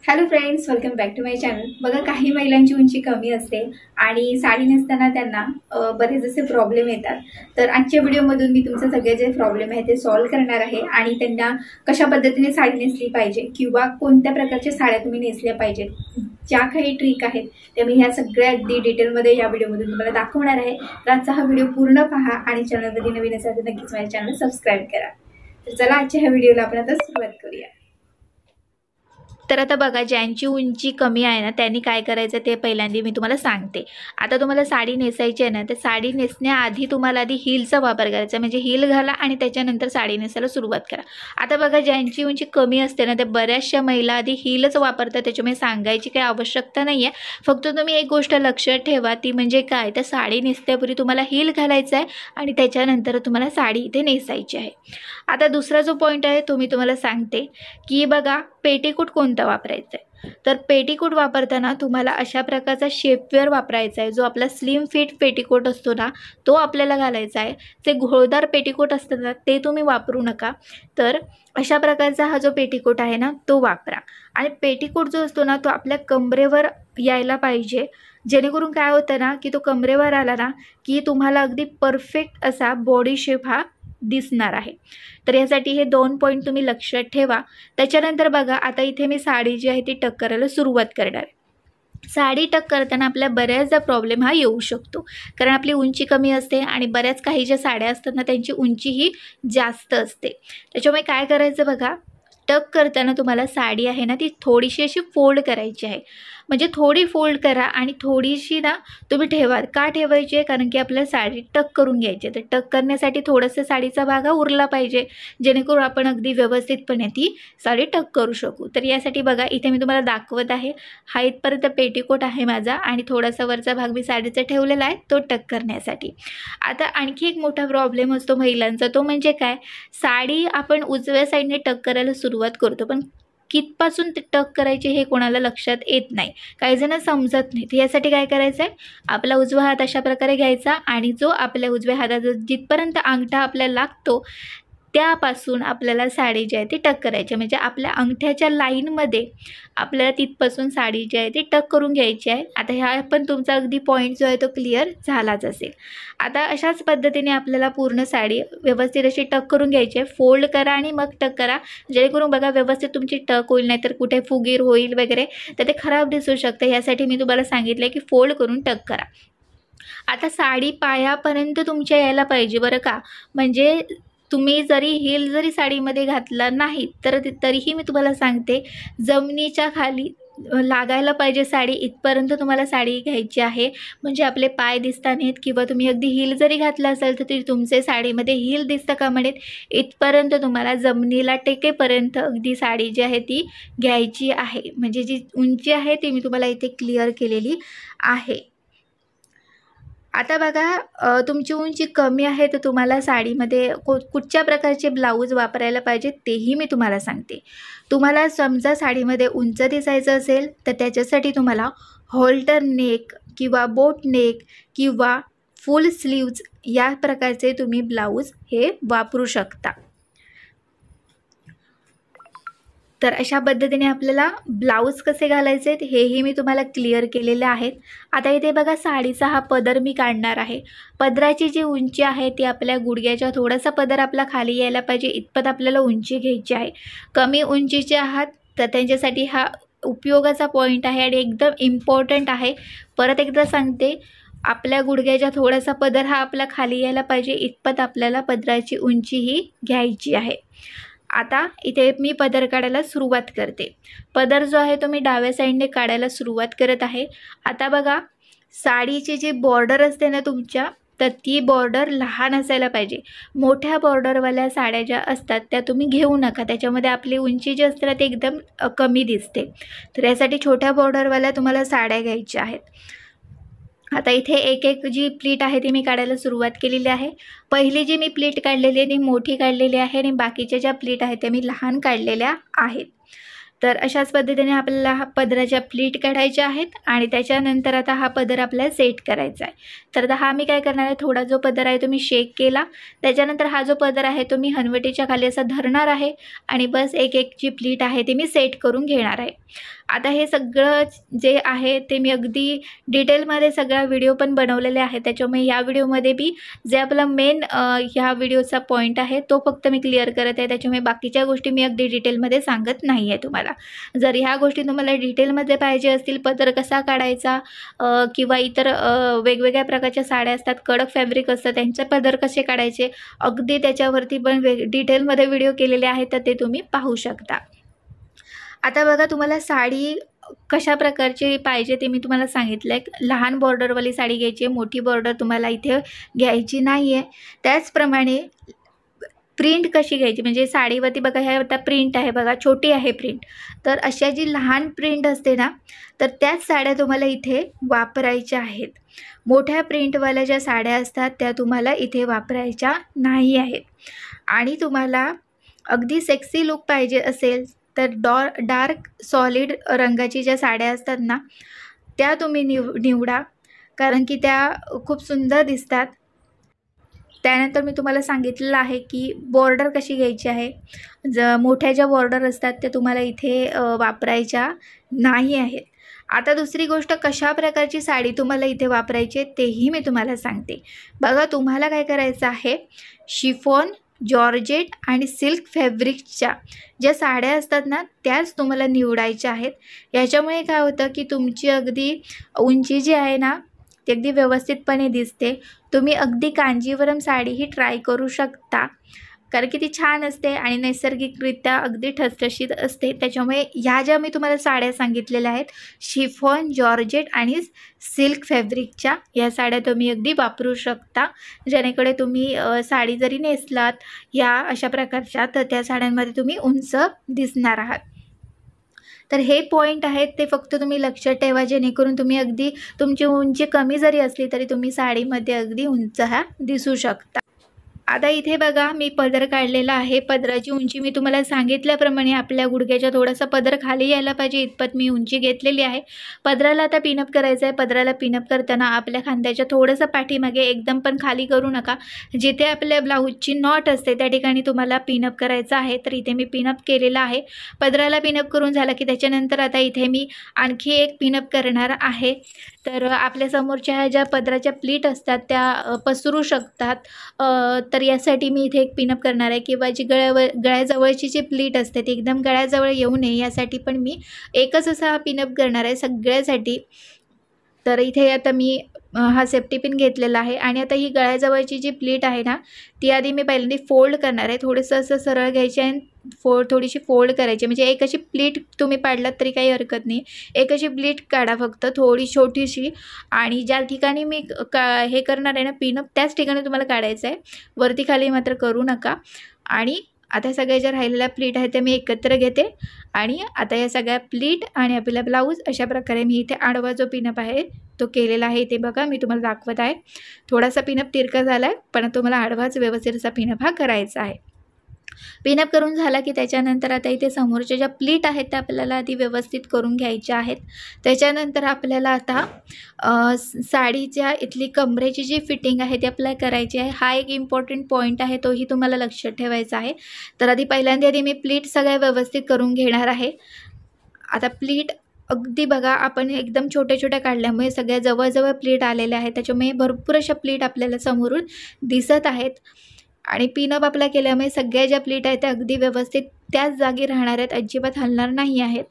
Hello friends, welcome back to my channel. बघा, काही महिलांची उंची कमी असते आणि साडी नेसताना त्यांना बरेच असे प्रॉब्लेम येतात. तर आजच्या व्हिडिओमधून मी तुमचे सगळे जे प्रॉब्लेम आहेत ते सॉल्व्ह करणार आहे आणि त्यांना कशा पद्धतीने साडी नेसली पाहिजे किंवा कोणत्या प्रकारच्या साड्या तुम्ही नेसल्या पाहिजेत, ज्या काही ट्रिक आहेत त्या मी ह्या सगळ्या अगदी डिटेलमध्ये या व्हिडिओमधून तुम्हाला दाखवणार आहे. तर आजचा हा व्हिडिओ पूर्ण पहा आणि चॅनलमध्ये नवीन असाल तर नक्कीच माझ्या चॅनल सबस्क्राईब करा. तर चला, आजच्या ह्या व्हिडिओला आपण आता सुरुवात करूया. तर आता बघा, ज्यांची उंची कमी आहे ना त्यांनी काय करायचं ते पहिल्यांदा मी तुम्हाला सांगते. आता तुम्हाला साडी नेसायची आहे ना, तर साडी नेसण्याआधी तुम्हाला आधी हीलचा वापर करायचा, म्हणजे हील घाला आणि त्याच्यानंतर साडी नेसायला सुरुवात करा. आता बघा, ज्यांची उंची कमी असते ना, ते बऱ्याचशा महिला आधी हीलच वापरतात, त्याच्यामुळे सांगायची काही आवश्यकता नाही आहे. फक्त तुम्ही एक गोष्ट लक्षात ठेवा, ती म्हणजे काय, तर साडी नेसण्यापूर्वी तुम्हाला हील घालायचं आहे आणि त्याच्यानंतर तुम्हाला साडी इथे नेसायची आहे. आता दुसरा जो पॉईंट आहे तो मी तुम्हाला सांगते की बघा, पेटीकोट कोणता वापरायचा आहे. तर पेटीकोट वापरताना तुम्हाला अशा प्रकारचा शेपवेअर वापरायचा आहे, जो आपला स्लिम फिट पेटीकोट असतो ना तो आपल्याला घालायचा आहे. जे घोळदार पेटीकोट असतात ना ते तुम्ही वापरू नका. तर अशा प्रकारचा हा जो पेटीकोट आहे ना तो वापरा. आणि पेटीकोट जो असतो ना तो आपल्या कमरेवर यायला पाहिजे, जेणेकरून काय होतं ना की तो कमरेवर आला ना की तुम्हाला अगदी परफेक्ट असा बॉडी शेप हा दिसणार आहे. तर यासाठी हे 2 पॉईंट तुम्ही लक्षात ठेवा. त्याच्यानंतर बघा, आता इथे मी साडी जी आहे ती टक करायला सुरुवात करणार आहे. साडी टक करताना आपल्या बऱ्याचदा प्रॉब्लेम हा येऊ शकतो, कारण आपली उंची कमी असते आणि बऱ्याच काही ज्या साड्या असतात ना त्यांची उंची ही जास्त असते. त्याच्यामुळे काय करायचं बघा, टक करताना तुम्हाला साडी आहे ना ती थोडीशी अशी फोल्ड करायची आहे. म्हणजे थोडी फोल्ड करा आणि थोडीशी ना तुम्ही ठेवा. का ठेवायची आहे, कारण की आपल्याला साडी टक करून घ्यायची आहे. तर टक करण्यासाठी थोडंसं साडीचा भाग हा उरला पाहिजे, जेणेकरून आपण अगदी व्यवस्थितपणे ती साडी टक करू शकू. तर यासाठी बघा, इथे मी तुम्हाला दाखवत आहे, हा इथपर्यंत पेटीकोट आहे माझा आणि थोडासा वरचा भाग मी साडीचा ठेवलेला आहे तो टक करण्यासाठी. आता आणखी एक मोठा प्रॉब्लेम असतो महिलांचा, तो म्हणजे काय, साडी आपण उजव्या साईडने टक करायला सुरुवात करतो, पण कितपासून ते टक करायचे हे कोणाला लक्षात येत नाही, काही जण समजत नाही. तर यासाठी काय करायचं आहे, आपला उजवा हात अशा प्रकारे घ्यायचा आणि जो आपल्या उजव्या हाताचा जिथपर्यंत अंगठा आपल्याला लागतो त्यापासून आपल्याला साडी जी आहे ती टक करायची, म्हणजे आपल्या अंगठ्याच्या लाईनमध्ये आपल्याला तिथपासून साडी जी आहे ती टक करून घ्यायची आहे. आता ह्या पण तुमचा अगदी पॉईंट जो आहे तो क्लिअर झालाच असेल. आता अशाच पद्धतीने आपल्याला पूर्ण साडी व्यवस्थित अशी टक करून घ्यायची आहे. फोल्ड करा आणि मग टक करा, जेणेकरून बघा व्यवस्थित तुमची टक होईल, नाहीतर कुठे फुगीर होईल वगैरे तर ते खराब दिसू शकतं. यासाठी मी तुम्हाला सांगितलं की फोल्ड करून टक करा. आता साडी पायापर्यंत तुमच्या यायला पाहिजे बरं का, म्हणजे तुम्ही जरी हील जरी साडीमध्ये घातला नाही तर तरीही मी तुम्हाला सांगते, जमिनीच्या खाली लागायला पाहिजे साडी, इथपर्यंत तुम्हाला साडी घ्यायची आहे. म्हणजे आपले पाय दिसता नाहीत किंवा तुम्ही अगदी हील जरी घातला असेल तर ती तुमचे साडीमध्ये हील दिसता कामा नयेत, इथपर्यंत तुम्हाला जमिनीला टेकेपर्यंत अगदी साडी जी आहे ती घ्यायची आहे. म्हणजे जी उंची आहे ती मी तुम्हाला इथे क्लिअर केलेली आहे. आता बघा, तुमची उंची कमी आहे तर तुम्हाला साडीमध्ये कुठच्या प्रकारचे ब्लाऊज वापरायला पाहिजे तेही मी तुम्हाला सांगते. तुम्हाला समजा साडीमध्ये उंच दिसायचं असेल तर त्याच्यासाठी तुम्हाला हॉल्टर नेक किंवा बोट नेक किंवा फुल स्लीव्ज या प्रकारचे तुम्ही ब्लाऊज हे वापरू शकता. तर अशा पद्धतीने आपल्याला ब्लाऊज कसे घालायचे हेही मी तुम्हाला क्लिअर केलेले आहेत. आता इथे बघा, साडीचा हा पदर मी काढणार आहे. पदराची जी उंची आहे ती आपल्या गुडघ्याच्या थोडासा पदर आपला खाली यायला पाहिजे, इतपत आपल्याला उंची घ्यायची आहे. कमी उंचीचे आहात तर त्यांच्यासाठी हा उपयोगाचा पॉईंट आहे आणि एकदम इम्पॉर्टंट आहे. परत एकदा सांगते, आपल्या गुडघ्याच्या थोडासा पदर हा आपला खाली यायला पाहिजे, इतपत आपल्याला पदराची उंची ही घ्यायची आहे. आता इथे मी पदर काढायला सुरुवात करते. पदर जो आहे तो मी डाव्या साईडने काढायला सुरुवात करत आहे. आता बघा, साडीची जी बॉर्डर असते ना तुमच्या, तर ती बॉर्डर लहान असायला पाहिजे. मोठ्या बॉर्डरवाल्या साड्या ज्या असतात त्या तुम्ही घेऊ नका, त्याच्यामध्ये आपली उंची जी असते ना ती एकदम कमी दिसते. तर यासाठी छोट्या बॉर्डरवाल्या तुम्हाला साड्या घ्यायच्या आहेत. आता इथे एक एक जी प्लीट आहे ती मी काढायला सुरुवात केलेली आहे. पहिली जी मी प्लीट काढलेली आहे ती मोठी काढलेली आहे आणि बाकीच्या ज्या प्लीट आहेत त्या मी लहान काढलेल्या आहेत. तर अशाच पद्धतीने आपल्याला हा पदराच्या प्लीट काढायच्या आहेत आणि त्याच्यानंतर आता हा पदर आपल्याला सेट करायचा आहे। तर आता हा मी काय करणार आहे, थोडा जो पदर आहे तो मी शेक केला, त्याच्यानंतर हा जो पदर आहे तो मी हनवटीच्या खाली असा धरणार आहे आणि बस एक एक जी प्लीट आहे ती मी सेट करून घेणार आहे। आता हे सगळं जे आहे ते मी अगदी डिटेलमध्ये सगळा व्हिडिओ पण बनवलेले आहे, त्याच्यामुळे या व्हिडिओमध्ये बी जे आपला मेन ह्या व्हिडिओचा पॉईंट आहे तो फक्त मी क्लिअर करत आहे, त्याच्यामुळे बाकीच्या गोष्टी मी अगदी डिटेलमध्ये सांगत नाही आहे तुम्हाला। जर ह्या गोष्टी तुम्हाला डिटेलमध्ये पाहिजे असतील, पदर कसा काढायचा किंवा इतर वेगवेगळ्या प्रकारच्या साड्या असतात, कडक फॅब्रिक असतं, त्यांचे पदर कसे काढायचे, अगदी त्याच्यावरती पण डिटेलमध्ये व्हिडिओ केलेले आहेत, तर ते तुम्ही पाहू शकता। आता बघा, तुम्हाला साडी कशा प्रकारची पाहिजे ते मी तुम्हाला सांगितलं आहे। लहान बॉर्डरवाली साडी घ्यायची आहे, मोठी बॉर्डर तुम्हाला इथे घ्यायची नाही आहे। त्याचप्रमाणे प्रिंट कशी घ्यायची, म्हणजे साडीवरती बघा ह्या आता प्रिंट आहे, बघा छोटी आहे प्रिंट, तर अशा जी लहान प्रिंट असते ना, तर त्याच साड्या तुम्हाला इथे वापरायच्या आहेत। मोठ्या प्रिंटवाल्या ज्या साड्या असतात त्या तुम्हाला इथे वापरायच्या नाही आहेत। आणि तुम्हाला अगदी सेक्सी लुक पाहिजे असेल तर डार्क सॉलिड रंगाची ज्या साड्या असतात ना, त्या तुम्ही निवडा, कारण की त्या खूप सुंदर दिसतात। त्यानंतर मी तुम्हाला सांगितलेलं आहे की बॉर्डर कशी घ्यायची आहे। मोठ्या ज्या बॉर्डर असतात त्या तुम्हाला इथे वापरायच्या नाही आहेत। आता दुसरी गोष्ट, कशा प्रकारची साडी तुम्हाला इथे वापरायची तेही मी तुम्हाला सांगते। बघा, तुम्हाला काय करायचं आहे, शिफॉन, जॉर्जेट आणि सिल्क फॅब्रिकच्या ज्या साड्या असतात ना त्याच तुम्हाला निवडायच्या आहेत। याच्यामुळे काय होतं की तुमची अगदी उंची जी आहे ना ती अगदी व्यवस्थितपणे दिसते। तुम्ही अगदी कांजीवरम साडीही ट्राय करू शकता, कारण की ती छान असते आणि नैसर्गिकरित्या अगदी ठसठशीत असते। त्याच्यामुळे ह्या ज्या मी तुम्हाला साड्या सांगितलेल्या आहेत, शिफॉन, जॉर्जेट आणि सिल्क फॅब्रिकच्या, या साड्या तुम्ही अगदी वापरू शकता, जेणेकडे तुम्ही साडी जरी नेसलात या अशा प्रकारच्या, तर त्या साड्यांमध्ये तुम्ही उंच दिसणार आहात। तर हे पॉईंट आहेत ते फक्त तुम्ही लक्षात ठेवा, जेणेकरून तुम्ही अगदी तुमची उंची कमी जरी असली तरी तुम्ही साडीमध्ये अगदी उंच हा दिसू शकता। आता इथे बघा, मी पदर काढलेला आहे। पदराची उंची मी तुम्हाला सांगितल्याप्रमाणे आपल्या गुडघ्याच्या थोडासा पदर खाली यायला पाहिजे इतपत मी उंची घेतलेली आहे। पदराला आता पिनअप करायचं आहे। पदराला पिनअप करताना आपल्या खांद्याच्या थोडंसं पाठीमागे, एकदम पण खाली करू नका, जिथे आपल्या ब्लाऊजची नॉट असते त्या ठिकाणी तुम्हाला पिनअप करायचं आहे। तर इथे मी पिनअप केलेला आहे। पदराला पिनअप करून झाला की त्याच्यानंतर आता इथे मी आणखी एक पिनअप करणार आहे। तर आपल्या समोरच्या ज्या पदराच्या प्लीट असतात त्या पसरू शकतात, तर यासाठी मी इथे एक पिनअप करणार आहे, किंवा जी गळ्याजवळची जी प्लीट असते ती एकदम गळ्याजवळ येऊ नये यासाठी पण मी एकच असा पिनअप करणार आहे सगळ्यासाठी। तर इथे आता मी हा सेफ्टी पिन घेतलेला आहे आणि आता ही गळ्याजवळची जी प्लीट आहे ना ती आधी मी पहिल्यांदा फोल्ड करणार आहे। थोडंसं असं सरळ घ्यायची आणि थोडीशी फोल्ड करायची, म्हणजे एक अशी प्लीट तुम्ही पाडलात तरी काही हरकत नाही, एक अशी प्लीट काढा फक्त थोडी छोटीशी, आणि ज्या ठिकाणी मी हे करणार आहे ना पिनअप, त्याच ठिकाणी तुम्हाला काढायचं आहे, वरती खाली मात्र करू नका। आणि आता सगळ्या ज्या राहिलेल्या प्लीट आहेत त्या मी एकत्र घेते आणि आता या सगळ्या प्लीट आणि आपला ब्लाऊज अशा प्रकारे मी इथे आडवा जो पिनअप आहे तो केलेला आहे। इथे बघा, मी तुम्हाला दाखवत आहे, थोडासा पिनअप तिरका झाला आहे, पण तुम्हाला आडवाच व्यवस्थित असा पिनअप हा करायचा आहे। पिनअप करून झाला की त्याच्यानंतर आता इथे समोरच्या ज्या प्लीट आहेत त्या आपल्याला आधी व्यवस्थित करून घ्यायच्या आहेत। त्याच्यानंतर आपल्याला आता साडीच्या इथली कमरेची जी फिटिंग आहे ती अप्लाय करायची आहे। हा एक इम्पॉर्टंट पॉईंट आहे, तोही तुम्हाला लक्षात ठेवायचा आहे। तर आधी पहिल्यांदा मी प्लीट सगळ्या व्यवस्थित करून घेणार आहे। आता प्लीट अगदी बघा, आपण एकदम छोट्या छोट्या काढल्यामुळे सगळ्या जवळजवळ प्लीट आलेल्या आहेत, त्याच्यामुळे भरपूर अशा प्लीट आपल्याला समोरून दिसत आहेत। आणि पिनअप अप्लाय केल्यामुळे सगळ्या ज्या प्लीट आहेत त्या अगदी व्यवस्थित त्याच जागी राहणार आहेत, अजिबात हलणार नाही आहेत।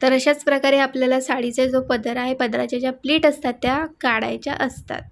तर अशाच प्रकारे आपल्याला साडीचा जो पदर आहे, पदराच्या ज्या प्लीट असतात त्या काढायच्या असतात।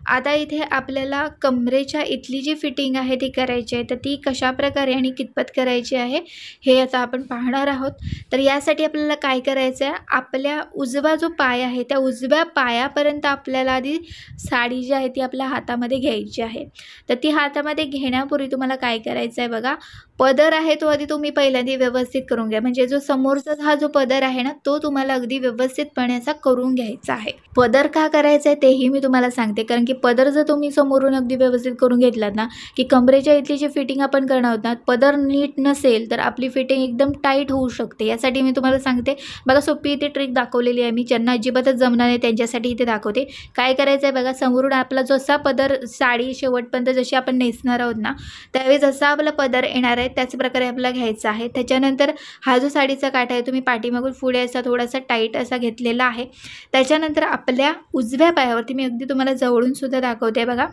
आता इथे आपल्याला कमरेच्या इथली जी फिटिंग आहे ती करायची आहे, तर ती कशा प्रकारे आणि कितपत करायची आहे हे आता आपण पाहणार आहोत। तर यासाठी आपल्याला काय करायचं आहे, आपल्या उजवा जो पाय आहे त्या उजव्या पायापर्यंत आपल्याला आधी साडी जी आहे ती आपल्या हातामध्ये घ्यायची आहे। तर ती हातामध्ये घेण्यापूर्वी तुम्हाला काय करायचं आहे बघा, पदर आहे तो आधी तुम्ही पहिल्यांदा व्यवस्थित करून घ्या, म्हणजे जो समोरचा हा जो पदर आहे ना तो तुम्हाला अगदी व्यवस्थितपणे असा करून घ्यायचा आहे। पदर का करायचा आहे तेही मी तुम्हाला सांगते, कारण की पदर जर तुम्ही समोरून अगदी व्यवस्थित करून घेतलात ना, की कमरेच्या इथली जी फिटिंग आपण करणार आहोत ना, पदर नीट नसेल तर आपली फिटिंग एकदम टाईट होऊ शकते. यासाठी मी तुम्हाला सांगते बघा, सोपी इथे ट्रिक दाखवलेली आहे मी. ज्यांना अजिबातच जमणार नाही त्यांच्यासाठी इथे दाखवते. काय करायचं आहे बघा, समोरून आपला जसा पदर साडी शेवटपर्यंत जशी आपण नेसणार आहोत ना, त्यावेळी जसा आपला पदर येणार आहे त्याच प्रकारे आपल्याला घ्यायचा आहे. त्याच्यानंतर हा जो साडीचा काठ आहे तुम्ही पाठीमागून पुढे असा थोडासा टाईट असा घेतलेला आहे. त्याच्यानंतर आपल्या उजव्या पायावरती मी अगदी तुम्हाला जवळून सुद्धा दाखवते बघा,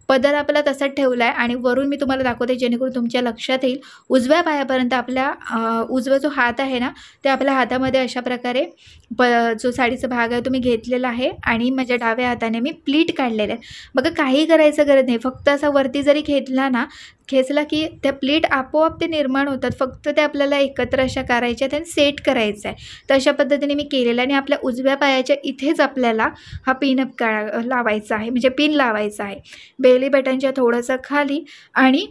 पदर आपला तसाच ठेवला आहे आणि वरून मी तुम्हाला दाखवते जेणेकरून तुमच्या लक्षात येईल. उजव्या पायापर्यंत आपल्या उजवा जो हात आहे ना, ते आपल्या हातामध्ये अशा प्रकारे जो साडीचा भाग आहे तुम्ही घेतलेला आहे आणि माझ्या डाव्या हाताने मी प्लीट काढलेलं आहे. बघा, काही करायचं गरज नाही, फक्त असा वरती जरी खेचला की त्या प्लीट आपोआप ते निर्माण होतात. फक्त ते आपल्याला एकत्र अशा करायच्या आणि सेट करायचं आहे. तर अशा पद्धतीने मी केलेलं आणि आपल्या उजव्या पायाच्या इथेच आपल्याला हा पिनअप लावायचा आहे, म्हणजे पिन लावायचा आहे. बेली बटनच्या थोडंसं खाली आणि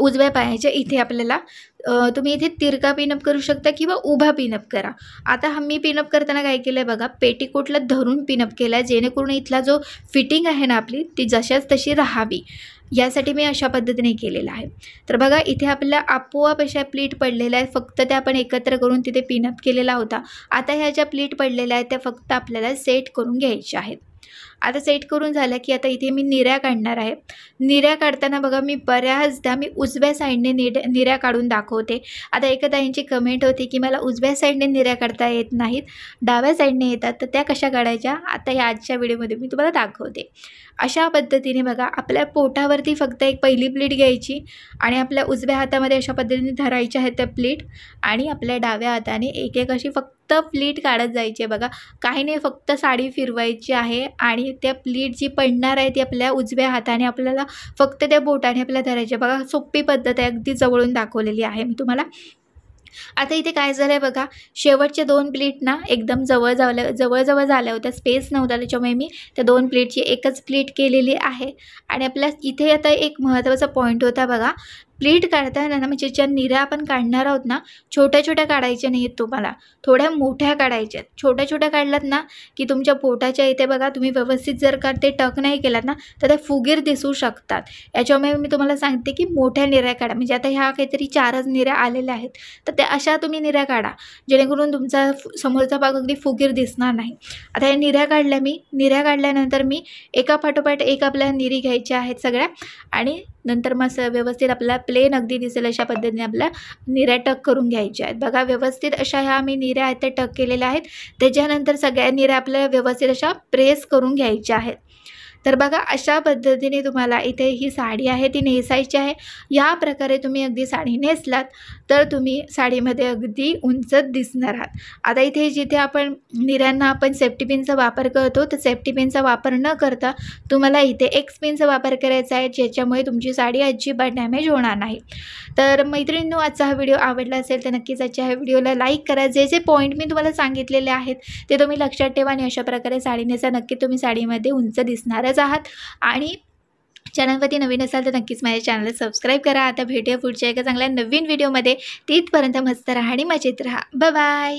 उजव्या पायाच्या इथे आपल्याला तुम्ही इथे तिरका पिनअप करू शकता किंवा उभा पिनअप करा. आता मी पिनअप करताना काय केलं आहे बघा, पेटीकोटला धरून पिनअप केला आहे जेणेकरून इथला जो फिटिंग आहे ना आपली ती जशाच तशी राहावी, यासाठी मी अशा पद्धतीने केलेलं आहे. तर बघा, इथे आपल्याला आपोआप अशा प्लीट पडलेल्या आहेत, फक्त त्या आपण एकत्र करून तिथे पिनअप केलेला होता. आता ह्या ज्या प्लीट पडलेल्या आहेत त्या फक्त आपल्याला सेट करून घ्यायच्या आहेत. आता सेट करून झालं की आता इथे मी निऱ्या काढणार आहे. निऱ्या काढताना बघा, मी बऱ्याचदा उजव्या साईडने निऱ्या काढून दाखवते. आता एका ताईंची कमेंट होती की मला उजव्या साईडने निऱ्या काढता येत नाहीत, डाव्या साईडने येतात, तर त्या कशा काढायच्या आता या आजच्या व्हिडिओमध्ये मी तुम्हाला दाखवते. अशा पद्धतीने बघा, आपल्या पोटावरती फक्त एक पहिली प्लीट घ्यायची आणि आपल्या उजव्या हातामध्ये अशा पद्धतीने धरायच्या आहेत त्या प्लीट आणि आपल्या डाव्या हाताने एक एक अशी फक्त प्लीट काढत जायची आहे. बघा, काही नाही, फक्त साडी फिरवायची आहे आणि त्या प्लीट जी पडणार आहे ती आपल्या उजव्या हाताने आपल्याला फक्त त्या बोटाने आपल्याला धरायची आहे. बघा, सोपी पद्धत आहे, अगदी जवळून दाखवलेली आहे मी तुम्हाला. आता इथे काय झालं आहे बघा, शेवटच्या 2 प्लेट ना एकदम जवळ झाल्या होत्या, स्पेस नव्हता, त्याच्यामुळे मी त्या 2 प्लेटची एकच प्लेट केलेली आहे. आणि आपल्या इथे आता एक महत्त्वाचा पॉईंट होता बघा, प्लीट काढताना ना, म्हणजे ज्या निऱ्या आपण काढणार आहोत ना, छोट्या छोट्या काढायच्या नाही आहेत तुम्हाला, थोड्या मोठ्या काढायच्या. छोट्या छोट्या काढलात ना की तुमच्या पोटाच्या इथे बघा, तुम्ही व्यवस्थित जर का ते टक नाही केलात ना तर ते फुगीर दिसू शकतात. याच्यामुळे मी तुम्हाला सांगते की मोठ्या निऱ्या काढा. म्हणजे आता ह्या काहीतरी 4च निऱ्या आलेल्या आहेत, तर त्या अशा तुम्ही निऱ्या काढा जेणेकरून तुमचा समोरचा भाग अगदी फुगीर दिसणार नाही. आता या निऱ्या काढल्यानंतर मी एका पाठोपाठ एक आपल्याला निरी घ्यायच्या आहेत सगळ्या आणि नंतर मग व्यवस्थित आपल्याला प्लेन अगदी दिसेल अशा पद्धतीने आपल्या निऱ्या टक करून घ्यायच्या आहेत. बघा, व्यवस्थित अशा ह्या मी निऱ्या आहेत त्या टक केलेल्या आहेत. त्याच्यानंतर सगळ्या निऱ्या आपल्याला व्यवस्थित अशा प्रेस करून घ्यायच्या आहेत. तर बघा, अशा पद्धतीने तुम्हाला इथे ही साडी आहे ती नेसायची आहे. या प्रकारे तुम्ही अगदी साडी नेसलात तर तुम्ही साडीमध्ये अगदी उंचच दिसणार आहात. आता इथे जिथे आपण निऱ्यांना आपण सेफ्टी पिनचा वापर करतो, तर सेफ्टी पिनचा वापर न करता तुम्हाला इथे एक्स पिनचा वापर करायचा आहे, ज्याच्यामुळे तुमची साडी अजिबात डॅमेज होणार नाही. तर मैत्रिणींनो, आजचा हा व्हिडिओ आवडला असेल तर नक्कीच आजच्या ह्या व्हिडिओला लाईक करा. जे जे पॉईंट मी तुम्हाला सांगितलेले आहेत ते तुम्ही लक्षात ठेवा आणि अशा प्रकारे साडी नेसा, नक्की तुम्ही साडीमध्ये उंच दिसणारच आहात. आणि चॅनलवरती नवीन असाल तर नक्कीच माझ्या चॅनलला सबस्क्राईब करा. आता भेटूया पुढच्या एका चांगल्या नवीन व्हिडिओमध्ये. तिथपर्यंत मस्त राहा आणि मजेत राहा. Bye bye.